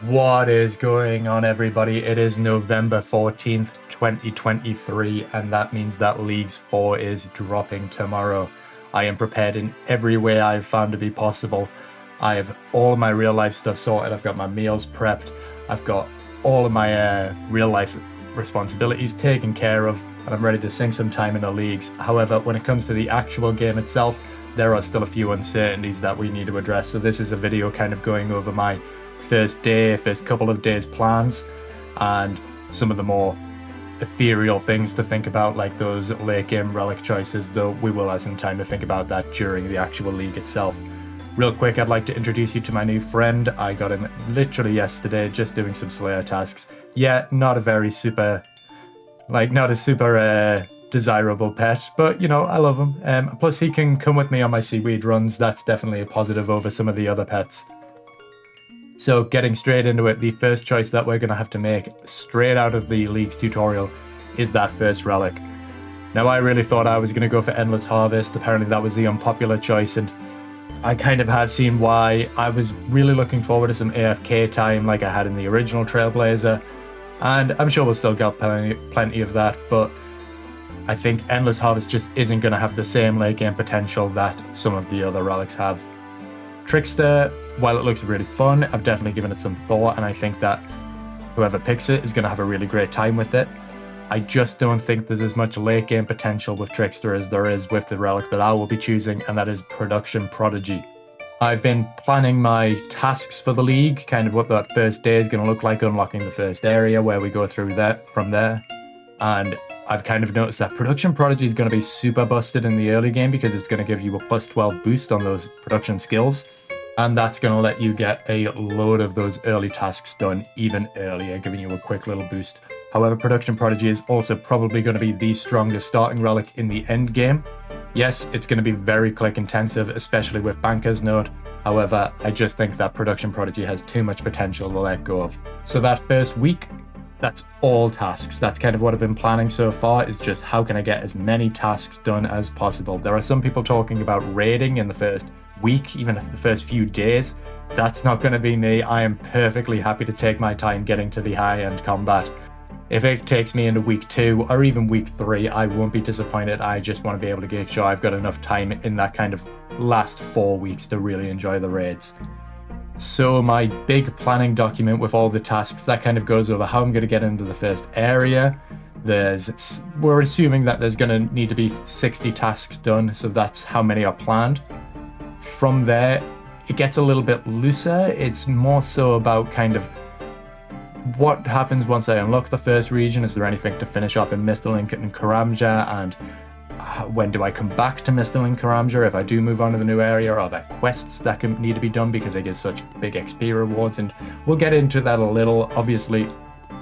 What is going on, everybody? It is November 14th, 2023, and that means that Leagues 4 is dropping tomorrow. I am prepared in every way I've found to be possible. I have all of my real life stuff sorted. I've got my meals prepped. I've got all of my real life responsibilities taken care of, and I'm ready to sink some time in the leagues. However, when it comes to the actual game itself, there are still a few uncertainties that we need to address. So this is a video kind of going over my first couple of days plans and some of the more ethereal things to think about, like those late game relic choices, though we will have some time to think about that during the actual league itself. Real quick, I'd like to introduce you to my new friend. I got him literally yesterday, just doing some Slayer tasks. Yeah, not a super desirable pet, but you know, I love him. Plus he can come with me on my seaweed runs. That's definitely a positive over some of the other pets. So getting straight into it, the first choice that we're going to have to make straight out of the League's tutorial is that first relic. Now, I really thought I was going to go for Endless Harvest. Apparently that was the unpopular choice, and I kind of have seen why. I was really looking forward to some AFK time like I had in the original Trailblazer, and I'm sure we'll still get plenty of that, but I think Endless Harvest just isn't going to have the same late game potential that some of the other relics have. Trickster, while it looks really fun, I've definitely given it some thought, and I think that whoever picks it is going to have a really great time with it. I just don't think there's as much late game potential with Trickster as there is with the relic that I will be choosing, and that is Production Prodigy. I've been planning my tasks for the league, kind of what that first day is going to look like, unlocking the first area where we go through that from there, and I've kind of noticed that Production Prodigy is going to be super busted in the early game because it's going to give you a plus 12 boost on those production skills, and that's going to let you get a load of those early tasks done even earlier, giving you a quick little boost. However, Production Prodigy is also probably going to be the strongest starting relic in the end game. Yes, it's going to be very click intensive, especially with Banker's Note. However, I just think that Production Prodigy has too much potential to let go of. So that first week, that's all tasks. That's kind of what I've been planning so far, is just how can I get as many tasks done as possible. There are some people talking about raiding in the first week, even the first few days. That's not going to be me. I am perfectly happy to take my time getting to the high-end combat. If it takes me into week 2 or even week 3, I won't be disappointed. I just want to be able to make sure I've got enough time in that kind of last 4 weeks to really enjoy the raids. So my big planning document with all the tasks, that kind of goes over how I'm going to get into the first area. We're assuming that there's going to need to be 60 tasks done, so that's how many are planned. From there, it gets a little bit looser. It's more so about kind of what happens once I unlock the first region. Is there anything to finish off in Mistling and Karamja, and when do I come back to Mistling and Karamja if I do move on to the new area? Are there quests that need to be done because they give such big XP rewards? And we'll get into that a little. Obviously,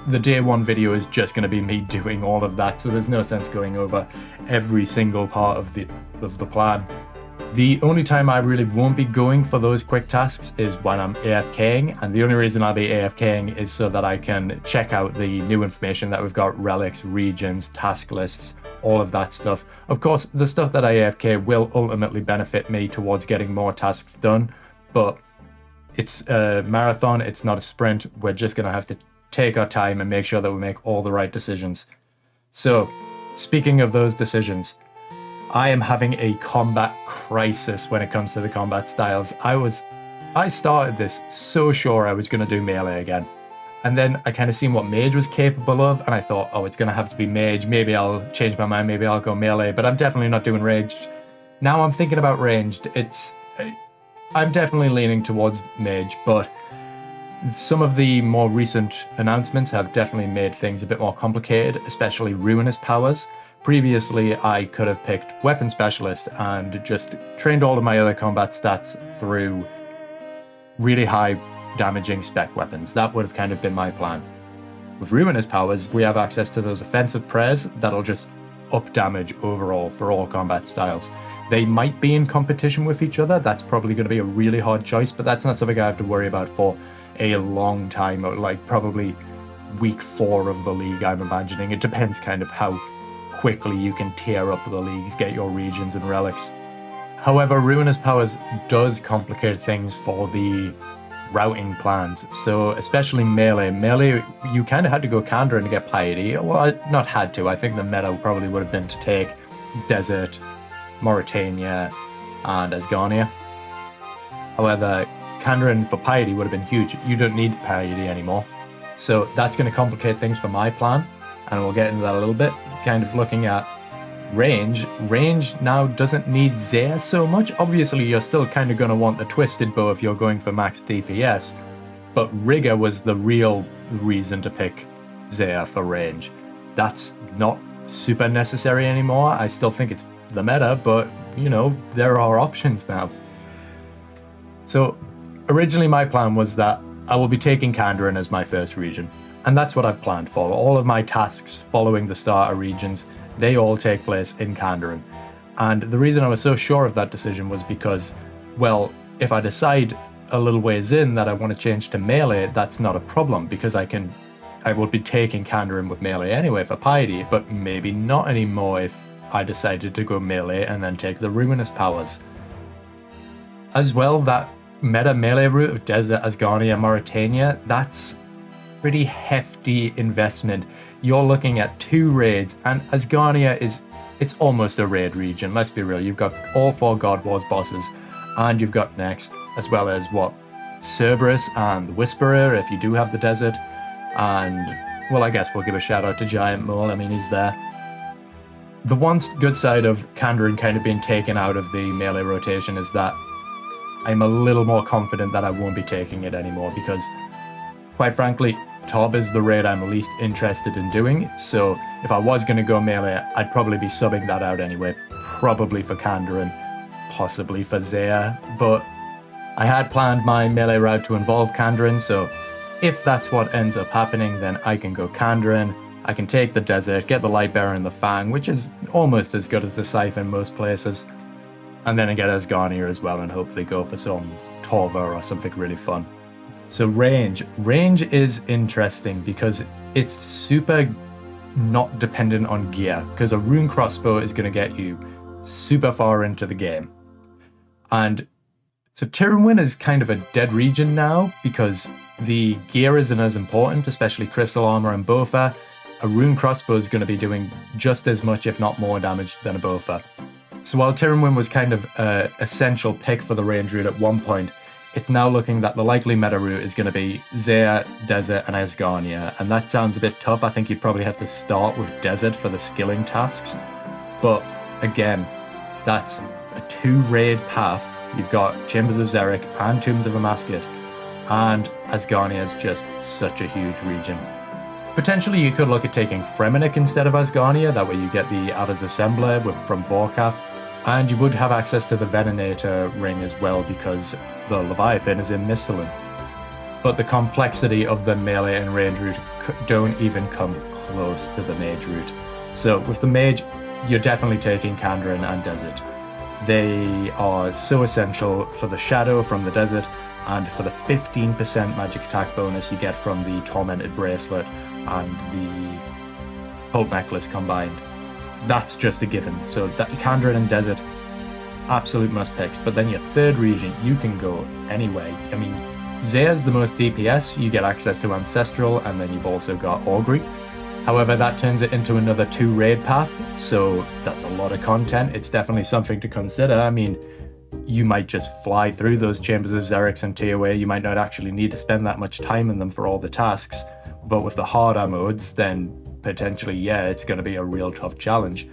the day 1 video is just going to be me doing all of that, so there's no sense going over every single part of the plan. The only time I really won't be going for those quick tasks is when I'm AFKing, and the only reason I'll be AFKing is so that I can check out the new information that we've got: relics, regions, task lists, all of that stuff. Of course, the stuff that I AFK will ultimately benefit me towards getting more tasks done, but it's a marathon, it's not a sprint. We're just going to have to take our time and make sure that we make all the right decisions. So, speaking of those decisions, I am having a combat crisis when it comes to the combat styles. I started this so sure I was going to do melee again. And then I kind of seen what mage was capable of, and I thought, oh, it's going to have to be mage. Maybe I'll change my mind, maybe I'll go melee, but I'm definitely not doing ranged. Now I'm thinking about ranged. I'm definitely leaning towards mage, but some of the more recent announcements have definitely made things a bit more complicated, especially ruinous powers. Previously, I could have picked Weapon Specialist and just trained all of my other combat stats through really high damaging spec weapons. That would have kind of been my plan. With Ruinous Powers, we have access to those offensive prayers that'll just up damage overall for all combat styles. They might be in competition with each other. That's probably going to be a really hard choice, but that's not something I have to worry about for a long time, like probably week 4 of the league, I'm imagining. It depends kind of how quickly you can tear up the leagues, get your regions and relics. However, Ruinous Powers does complicate things for the routing plans. So especially melee. Melee, you kind of had to go Kandrin to get piety. Well, not had to. I think the meta probably would have been to take Desert, Mauritania, and Asgarnia. However, Kandrin for piety would have been huge. You don't need piety anymore. So that's going to complicate things for my plan, and we'll get into that a little bit. Kind of looking at range. Range now doesn't need Zaya so much. Obviously, you're still kind of going to want the Twisted Bow if you're going for max DPS, but Rigger was the real reason to pick Zaya for range. That's not super necessary anymore. I still think it's the meta, but, you know, there are options now. So, originally my plan was that I will be taking Kandrin as my first region, and that's what I've planned for. All of my tasks following the starter regions, they all take place in Kandrin. And the reason I was so sure of that decision was because, well, if I decide a little ways in that I want to change to melee, that's not a problem, because I will be taking Kandrin with melee anyway for piety, but maybe not anymore if I decided to go melee and then take the ruinous powers. As well, that meta melee route of Desert, Asgarnia, Mauritania, that's pretty hefty investment. You're looking at 2 raids, and Asgarnia it's almost a raid region, let's be real. You've got all 4 God Wars bosses, and you've got next, as well as Cerberus and the Whisperer if you do have the desert, and, well, I guess we'll give a shout out to Giant Mole, I mean, he's there. The one good side of Kandrin kind of being taken out of the melee rotation is that I'm a little more confident that I won't be taking it anymore, because, quite frankly, Tob is the raid I'm least interested in doing, so if I was going to go melee, I'd probably be subbing that out anyway, probably for Kandrin, possibly for Zaya, but I had planned my melee route to involve Kandrin, so if that's what ends up happening, then I can go Kandrin, I can take the desert, get the Lightbearer and the Fang, which is almost as good as the Scythe in most places, and then I get Asgarnia as well, and hopefully go for some Torva or something really fun. So range is interesting because it's super not dependent on gear, because a rune crossbow is going to get you super far into the game. And so Tirunwyn is kind of a dead region now because the gear isn't as important, especially crystal armor and Bofa. A rune crossbow is going to be doing just as much, if not more damage than a Bofa. So while Tirunwyn was kind of an essential pick for the range route at one point, it's now looking that the likely meta route is going to be Zaya, Desert, and Asgarnia, and that sounds a bit tough. I think you'd probably have to start with Desert for the skilling tasks, but again, that's a 2-raid path. You've got Chambers of Xeric and Tombs of Amascut, and Asgarnia is just such a huge region. Potentially you could look at taking Fremennik instead of Asgarnia, that way you get the Ava's Assembler from Vorkath, and you would have access to the Venenator ring as well because the Leviathan is in Misthalin. But the complexity of the melee and range route don't even come close to the mage route. So with the mage, you're definitely taking Kandrin and Desert. They are so essential for the Shadow from the Desert and for the 15% magic attack bonus you get from the Tormented Bracelet and the Hope Necklace combined. That's just a given. So that Kandrin and Desert, absolute must picks. But then your third region, you can go anyway. I mean, Zaya's the most DPS. You get access to Ancestral, and then you've also got Augury. However, that turns it into another 2-raid path, so that's a lot of content. It's definitely something to consider. I mean, you might just fly through those Chambers of Xeric and TOA. You might not actually need to spend that much time in them for all the tasks. But with the harder modes, then potentially, yeah, it's going to be a real tough challenge.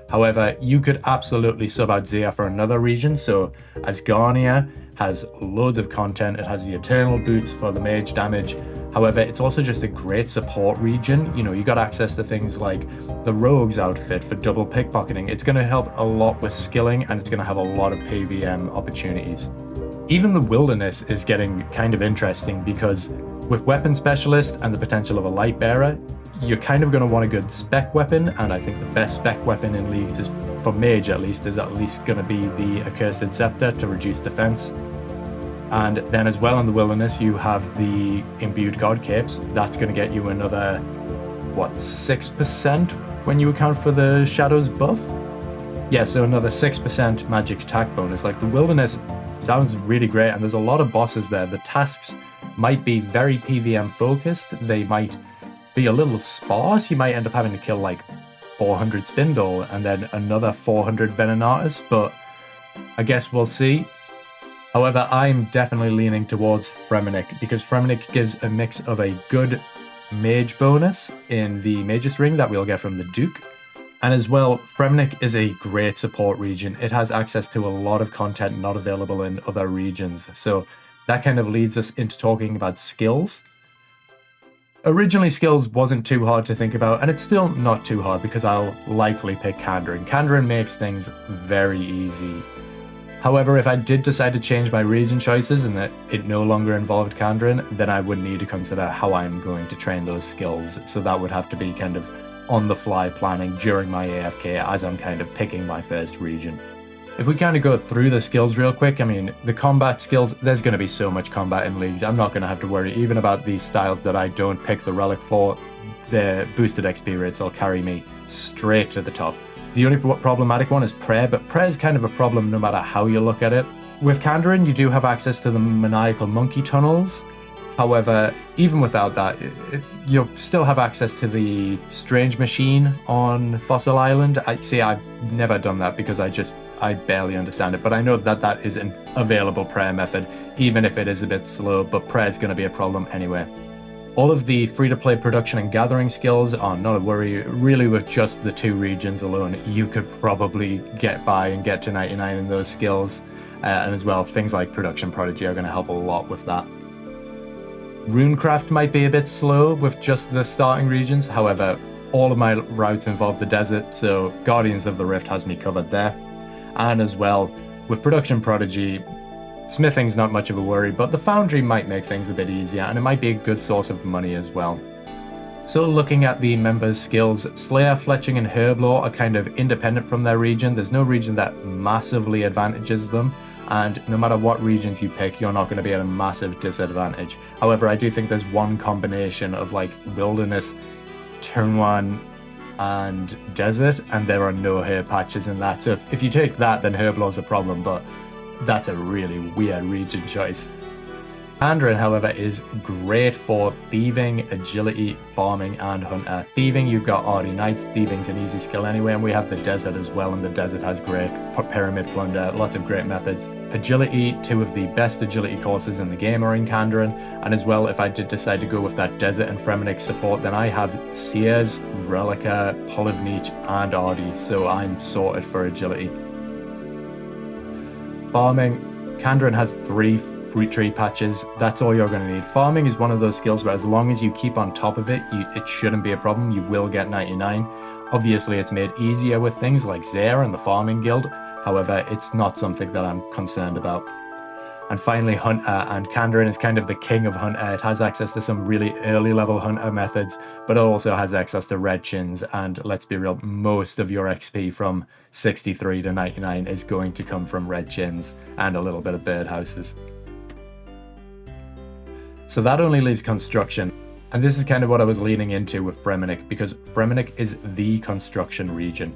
However, you could absolutely sub out Zaya for another region. So Asgarnia has loads of content. It has the Eternal Boots for the mage damage. However, it's also just a great support region. You know, you got access to things like the Rogue's outfit for double pickpocketing. It's going to help a lot with skilling, and it's going to have a lot of PVM opportunities. Even the Wilderness is getting kind of interesting because with Weapon Specialist and the potential of a Lightbearer, you're kind of going to want a good spec weapon, and I think the best spec weapon in Leagues, is, for mage at least going to be the Accursed Scepter to reduce defense. And then as well in the Wilderness, you have the Imbued God Capes. That's going to get you another, 6% when you account for the Shadows buff? Yeah, so another 6% magic attack bonus. Like, the Wilderness Sounds really great, and there's a lot of bosses there. The tasks might be very PVM focused. They might be a little sparse. You might end up having to kill like 400 Spindle and then another 400 Venenatas, but I guess we'll see. However, I'm definitely leaning towards Fremennik because Fremennik gives a mix of a good mage bonus in the Magus Ring that we'll get from the Duke. And as well, Fremennik is a great support region. It has access to a lot of content not available in other regions. So that kind of leads us into talking about skills. Originally, skills wasn't too hard to think about, and it's still not too hard because I'll likely pick Kandarin. Kandarin makes things very easy. However, if I did decide to change my region choices and that it no longer involved Kandarin, then I would need to consider how I'm going to train those skills. So that would have to be kind of on-the-fly planning during my AFK as I'm kind of picking my first region. If we kind of go through the skills real quick, I mean, the combat skills, there's going to be so much combat in leagues. I'm not going to have to worry even about these styles that I don't pick the relic for. The boosted XP rates will carry me straight to the top. The only problematic one is prayer, but prayer is kind of a problem no matter how you look at it. With Kandarin, you do have access to the maniacal monkey tunnels. However, even without that, you'll still have access to the strange machine on Fossil Island. I've never done that because I barely understand it, but I know that that is an available prayer method, even if it is a bit slow, but prayer is going to be a problem anyway. All of the free-to-play production and gathering skills are not a worry. Really, with just the 2 regions alone, you could probably get by and get to 99 in those skills. And as well, things like Production Prodigy are going to help a lot with that. Runecraft might be a bit slow with just the starting regions. However, all of my routes involve the desert, so Guardians of the Rift has me covered there. And as well, with Production Prodigy, smithing's not much of a worry, but the foundry might make things a bit easier, and it might be a good source of money as well. So looking at the members' skills, Slayer, Fletching, and Herblore are kind of independent from their region. There's no region that massively advantages them, and no matter what regions you pick, you're not going to be at a massive disadvantage. However, I do think there's one combination of like Wilderness, Turnwan, and Desert, and there are no hair patches in that. So if you take that, then Herblore's a problem, but that's a really weird region choice. Kandarin, however, is great for thieving, agility, farming, and hunter. Thieving, you've got Ardy Knights. Thieving's an easy skill anyway, and we have the desert as well, and the desert has great pyramid plunder, lots of great methods. Agility, 2 of the best agility courses in the game are in Kandarin, and as well, if I did decide to go with that desert and Fremennik support, then I have Sears, Relica, Polivnich, and Ardy, so I'm sorted for agility. Farming, Kandarin has 3 fruit tree patches. That's all you're going to need. Farming is one of those skills where as long as you keep on top of it, it shouldn't be a problem. You will get 99. Obviously, it's made easier with things like Zare and the Farming Guild. However, it's not something that I'm concerned about. And finally, Hunter, and Kandarin is kind of the king of Hunter. It has access to some really early level Hunter methods, but it also has access to red chins, and let's be real, most of your XP from 63 to 99 is going to come from red chins and a little bit of birdhouses. So that only leaves construction, and this is kind of what I was leaning into with Fremennik, because Fremennik is the construction region.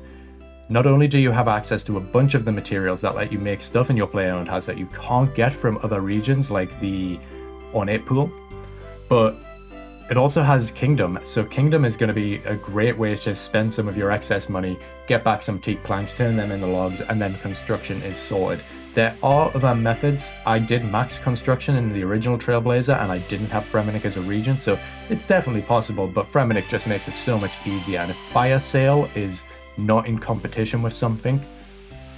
Not only do you have access to a bunch of the materials that let you make stuff in your player-owned house that you can't get from other regions, like the Ornate Pool, but it also has Kingdom. So Kingdom is going to be a great way to spend some of your excess money, get back some teak planks, turn them into logs, and then construction is sorted. There are other methods. I did max construction in the original Trailblazer, and I didn't have Fremennik as a region, so it's definitely possible, but Fremennik just makes it so much easier. And if Fire Sale is not in competition with something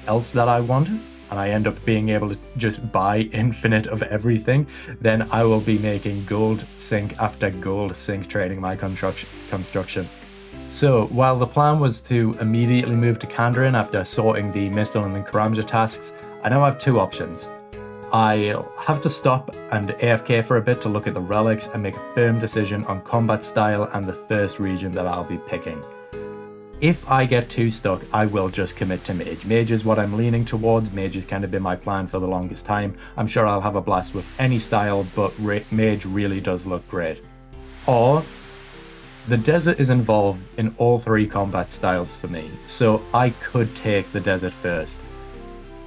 else that I want, and I end up being able to just buy infinite of everything, then I will be making gold sink after gold sink trading my construction. So while the plan was to immediately move to Kandarin after sorting the Mistle and the Karamja tasks, I now have 2 options. I'll have to stop and AFK for a bit to look at the relics and make a firm decision on combat style and the first region that I'll be picking. If I get too stuck, I will just commit to Mage. Mage is what I'm leaning towards. Mage has kind of been my plan for the longest time. I'm sure I'll have a blast with any style, but Mage really does look great. Or the desert is involved in all 3 combat styles for me, so I could take the desert first.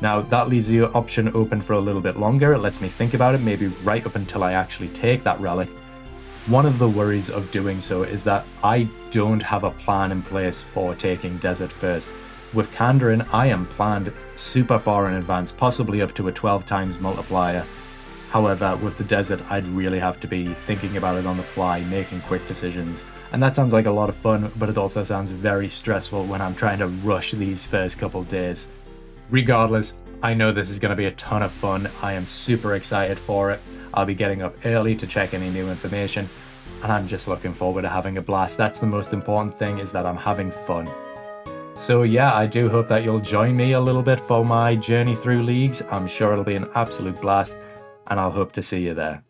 Now, that leaves the option open for a little bit longer. It lets me think about it, maybe right up until I actually take that relic. One of the worries of doing so is that I don't have a plan in place for taking Desert first. With Kandarin, I am planned super far in advance, possibly up to a 12 times multiplier. However, with the Desert, I'd really have to be thinking about it on the fly, making quick decisions. And that sounds like a lot of fun, but it also sounds very stressful when I'm trying to rush these first couple days. Regardless, I know this is going to be a ton of fun. I am super excited for it. I'll be getting up early to check any new information, and I'm just looking forward to having a blast. That's the most important thing, is that I'm having fun. So yeah, I do hope that you'll join me a little bit for my journey through leagues. I'm sure it'll be an absolute blast, and I'll hope to see you there.